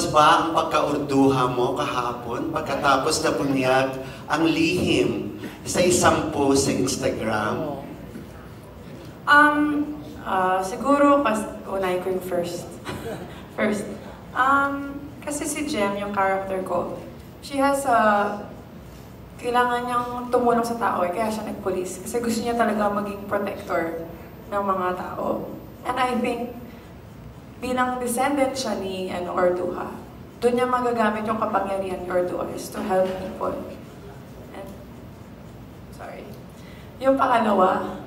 lumabas ba ang pagkaurduha mo kahapon pagkatapos na bunyag ang lihim sa isang post sa Instagram? Siguro, unahin ko yung first. Kasi si Jem, yung character ko, she has kailangan niyang tumulong sa tao, kaya siya nagpulis. Kasi gusto niya talaga maging protector ng mga tao. And I think, bilang descendant siya ni Orduha, doon niya magagamit yung kapangyarihan ni Orduha is to help people. And, yung pangalawa,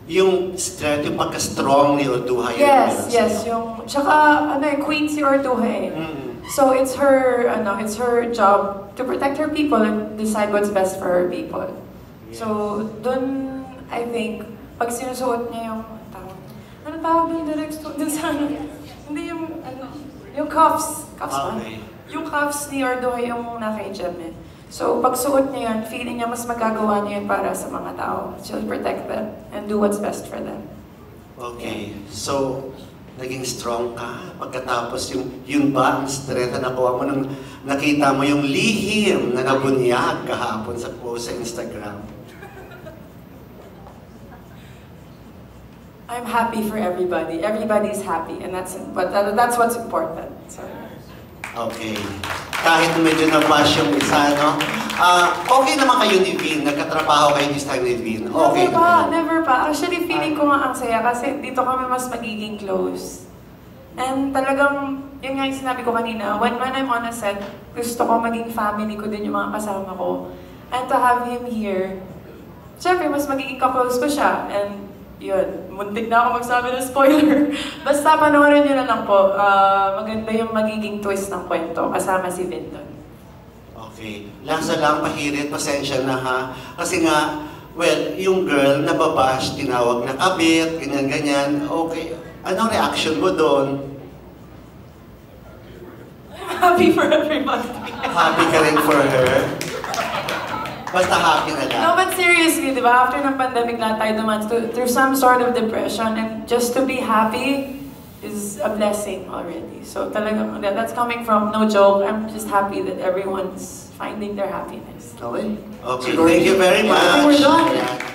yung strength, yung pagka-strong ni Orduha. Yes. Tsaka, queen si Orduha eh. So it's her job to protect her people and decide what's best for her people. Yes. So, dun, I think, pag sinusuot niya yung, ano tawag yung direct dun sa hindi yung cuffs. Okay. Yung cuffs ni Orduha yung naka Jem eh. So, pag suot niya yun, feeling niya mas magagawa niya yun para sa mga tao. She'll protect them and do what's best for them. Okay. So, naging strong ka pagkatapos yun ba ang strength na nakuha mo nung nakita mo yung lihim na nabunyag kahapon sa post sa Instagram? I'm happy for everybody. Everybody's happy and that's what's important. So. Okay. Kahit medyo na-bash yung isa, no? Okay naman kayo ni Vin. Nagkatrabaho kayo this time ni Vin. Okay Never pa. Actually, feeling ko nga ang saya kasi dito kami mas magiging close. And talagang, yun nga yung sinabi ko kanina, when I'm on a set, gusto ko maging family ko din yung mga kasama ko. And to have him here, syempre, mas magiging ka-close ko siya. And yun, muntik na ako magsabi ng spoiler. Basta panoorin nyo na lang po. Maganda yung magiging twist ng kwento kasama si Vinton. Okay. Lasa lang, pahirit, pasensya na ha. Kasi nga, well, yung girl nababash, tinawag na kabit, ganyan-ganyan. Okay. Anong reaction mo doon? I'm happy for everybody. Happy ka rin for her? Basta happy na lang. No, but seriously, di ba? After ng pandemic, lahat tayo dumaan through some sort of depression, and just to be happy is a blessing already. So talagang, that's coming from, no joke, I'm just happy that everyone's finding their happiness. Okay. Okay, thank you very much. We're done.